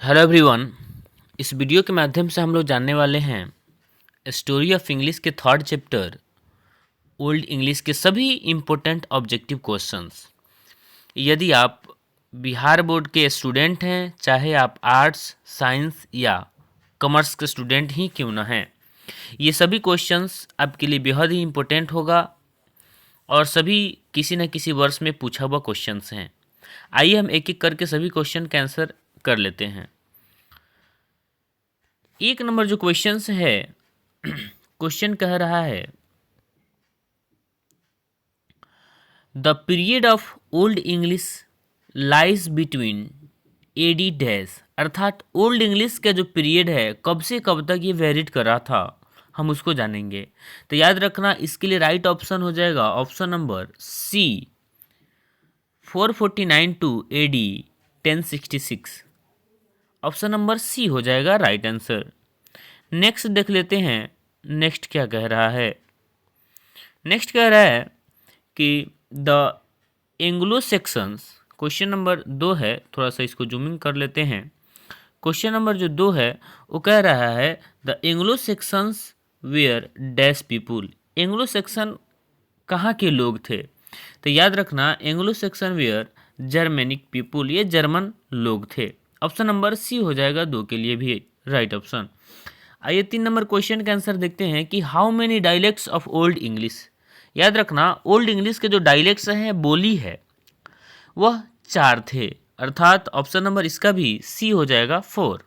Hello everyone. इस video के माध्यम से हम लोग जानने वाले हैं स्टोरी ऑफ इंग्लिश के थर्ड चैप्टर ओल्ड इंग्लिश के सभी इम्पोर्टेंट ऑब्जेक्टिव क्वेश्चंस। यदि आप बिहार बोर्ड के स्टूडेंट हैं, चाहे आप आर्ट्स साइंस या कॉमर्स के स्टूडेंट ही क्यों न हैं, ये सभी क्वेश्चंस आपके लिए बेहद ही इम्पोर्टेंट होगा और सभी किसी न किसी वर्ष में पूछा हुआ क्वेश्चंस हैं। आइए हम एक एक करके सभी क्वेश्चन का आंसर कर लेते हैं। एक नंबर जो क्वेश्चंस है, क्वेश्चन कह रहा है the period of old English lies between AD dash, अर्थात ओल्ड इंग्लिश का जो पीरियड है कब से कब तक ये वेरिड कर रहा था, हम उसको जानेंगे। तो याद रखना, इसके लिए राइट ऑप्शन हो जाएगा option number C 449 to AD 1066। Option number C हो जाएगा राइट आंसर। नेक्स्ट देख लेते हैं, नेक्स्ट क्या कह रहा है। नेक्स्ट कह रहा है कि the Anglo sections, question number 2 है, थोड़ा सा इसको जूमिंग कर लेते हैं। क्वेश्चन नंबर जो 2 है वो कह रहा है the Anglo Saxons were dash people, Anglo Saxon कहाँ के लोग थे। तो याद रखना, Anglo Saxon were Germanic people, ये जर्मन लोग थे। ऑप्शन नंबर सी हो जाएगा 2 के लिए भी राइट ऑप्शन। आइए 3 नंबर क्वेश्चन का आंसर देखते हैं कि how many dialects of old English. याद रखना, ओल्ड इंग्लिश के जो डायलेक्ट्स हैं, बोली है, वह 4 थे, अर्थात ऑप्शन नंबर इसका भी सी हो जाएगा 4।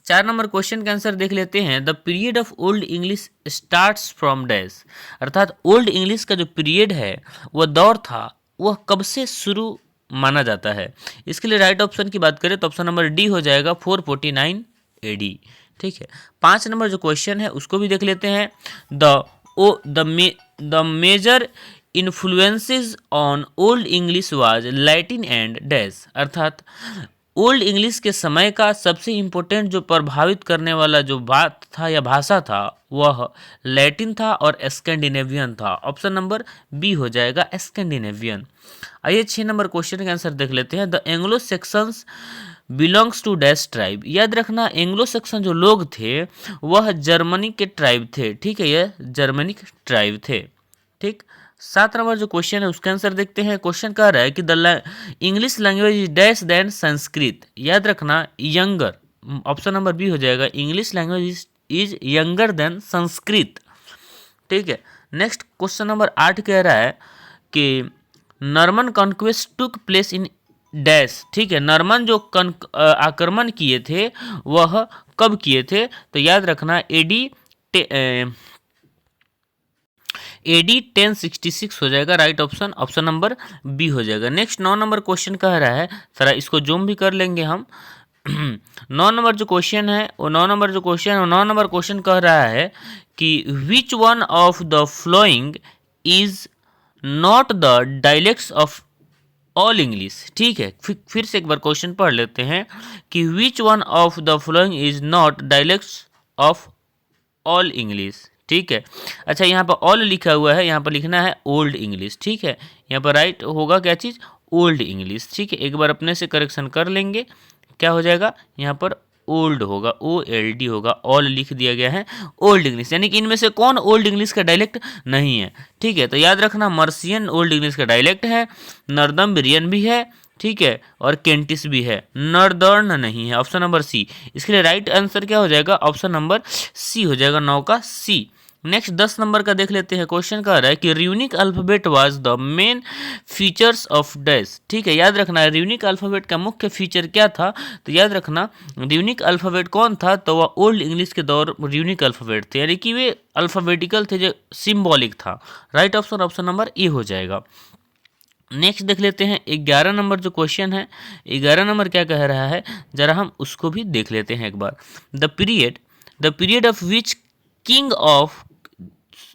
4 नंबर क्वेश्चन का आंसर देख लेते हैं the period of old English starts from dash, अर्थात ओल्ड इंग्लिश का जो पीरियड है, वह दौर था, वह कब से शुरू माना जाता है। इसके लिए राइट ऑप्शन की बात करें तो ऑप्शन नंबर डी हो जाएगा 449 एडी। ठीक है। 5 नंबर जो क्वेश्चन है उसको भी देख लेते हैं। The major influences on old English was Latin and dash, अर्थात ओल्ड इंग्लिश के समय का सबसे इम्पोर्टेंट जो प्रभावित करने वाला जो बात था या भाषा था, वह लैटिन था और स्कैंडिनेवियन था। ऑप्शन नंबर बी हो जाएगा स्कैंडिनेवियन। आइए 6 नंबर क्वेश्चन का आंसर देख लेते हैं। The Anglo Saxons belongs to dash tribe, याद रखना, एंग्लो सेक्शन जो लोग थे वह जर्मनी के ट्राइब थे। ठीक है, यह जर्मनिक ट्राइब थे। ठीक। 7 नंबर जो क्वेश्चन है उसका आंसर देखते हैं। क्वेश्चन कह रहा है कि the English language is dash than Sanskrit, याद रखना यंगर, ऑप्शन नंबर बी हो जाएगा English language is younger than Sanskrit. ठीक है। नेक्स्ट क्वेश्चन नंबर 8 कह रहा है कि Norman conquest took place in dash. ठीक है, नॉर्मन जो आक्रमण किए थे वह कब किए थे, तो याद रखना एडी 1066 हो जाएगा right option, option number B हो जाएगा। नेक्स्ट 9 नंबर क्वेश्चन कह रहा है, जरा इसको जूम भी कर लेंगे हम। 9 नंबर जो क्वेश्चन है वो 9 नंबर क्वेश्चन कह रहा है कि which one of the following is not the dialects of all English. ठीक है, फिर से एक बार क्वेश्चन पढ़ लेते हैं कि which one of the following is not dialects of all English. ठीक है। अच्छा, यहाँ पर ऑल लिखा हुआ है, यहाँ पर लिखना है ओल्ड इंग्लिश। ठीक है, यहाँ पर राइट होगा क्या चीज़, ओल्ड इंग्लिश। ठीक है, एक बार अपने से करेक्शन कर लेंगे, क्या हो जाएगा, यहाँ पर ओल्ड होगा, OLD होगा, ऑल लिख दिया गया है ओल्ड इंग्लिश, यानी कि इनमें से कौन ओल्ड इंग्लिश का डायलेक्ट नहीं है। ठीक है, तो याद रखना मर्सियन ओल्ड इंग्लिश का डायलेक्ट है, नॉर्दम्बरियन भी है, ठीक है, और केंटिस भी है, नॉर्दर्न नहीं है। ऑप्शन नंबर सी, इसके लिए राइट आंसर क्या हो जाएगा, ऑप्शन नंबर सी हो जाएगा, 9 का सी। नेक्स्ट 10 नंबर का देख लेते हैं। क्वेश्चन कह रहा है कि runic alphabet was the main features of dash. ठीक है, याद रखना र्यूनिक अल्फाबेट का मुख्य फीचर क्या था, तो याद रखना र्यूनिक अल्फाबेट कौन था, तो वह ओल्ड इंग्लिश के दौर र्यूनिक अल्फाबेट थे, यानी कि वे अल्फाबेटिकल थे, जो सिम्बॉलिक था। Right option, option number A हो जाएगा। नेक्स्ट देख लेते हैं 11 नंबर जो क्वेश्चन है। 11 नंबर क्या कह रहा है, जरा हम उसको भी देख लेते हैं एक बार। The period of which king of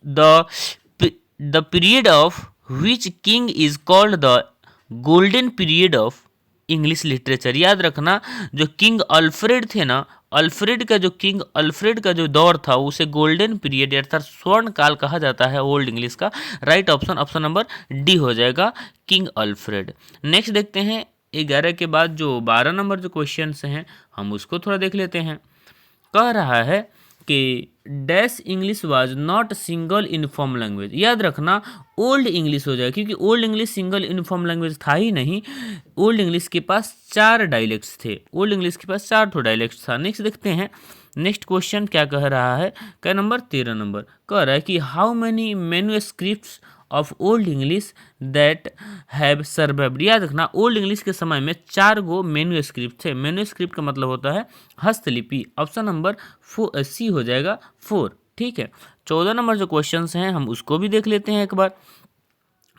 the period of which king is called the golden period of English literature. याद रखना, जो किंग अल्फ्रेड थे ना, किंग अल्फ्रेड का जो दौर था उसे गोल्डन पीरियड अर्थात स्वर्ण काल कहा जाता है ओल्ड इंग्लिश का। Right option, option number D हो जाएगा किंग अल्फ्रेड। नेक्स्ट देखते हैं 11 के बाद जो 12 नंबर जो क्वेश्चन हैं हम उसको थोड़ा देख लेते हैं। कह रहा है कि dash English was not single uniform language. याद रखना ओल्ड इंग्लिश हो जाएगा, क्योंकि old English single uniform language था ही नहीं। ओल्ड इंग्लिश के पास 4 डायलेक्ट्स थे, ओल्ड इंग्लिश के पास 4 ठो डायलेक्ट्स था। नेक्स्ट देखते हैं, नेक्स्ट क्वेश्चन क्या कह रहा है, क्या नंबर 13 नंबर कह रहा है कि how many manuscripts of old English that have survived. याद रखना ओल्ड इंग्लिश के समय में 4 गो मैन्युस्क्रिप्ट थे। मैन्युस्क्रिप्ट का मतलब होता है हस्तलिपि। ऑप्शन नंबर सी हो जाएगा 4। ठीक है, 14 नंबर जो क्वेश्चन हैं हम उसको भी देख लेते हैं एक बार।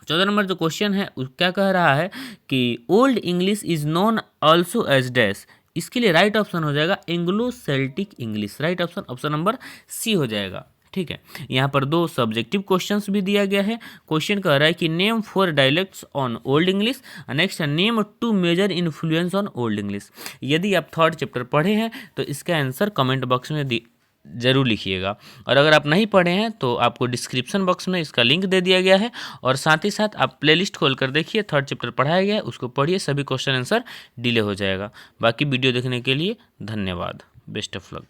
14 नंबर जो क्वेश्चन है क्या कह रहा है कि old English is known also as dash. इसके लिए राइट ऑप्शन हो जाएगा Anglo Celtic English. Right option option number C हो जाएगा। ठीक है, यहाँ पर 2 सब्जेक्टिव क्वेश्चंस भी दिया गया है। क्वेश्चन कह रहा है कि name 4 dialects on old English, next name 2 major influence on old English. यदि आप 3rd चैप्टर पढ़े हैं तो इसका आंसर कमेंट बॉक्स में जरूर लिखिएगा, और अगर आप नहीं पढ़े हैं तो आपको डिस्क्रिप्शन बॉक्स में इसका लिंक दे दिया गया है, और साथ ही साथ आप प्लेलिस्ट खोल कर देखिए, 3rd चैप्टर पढ़ाया गया है, उसको पढ़िए, सभी क्वेश्चन आंसर डिले हो जाएगा। बाकी वीडियो देखने के लिए धन्यवाद। Best of luck.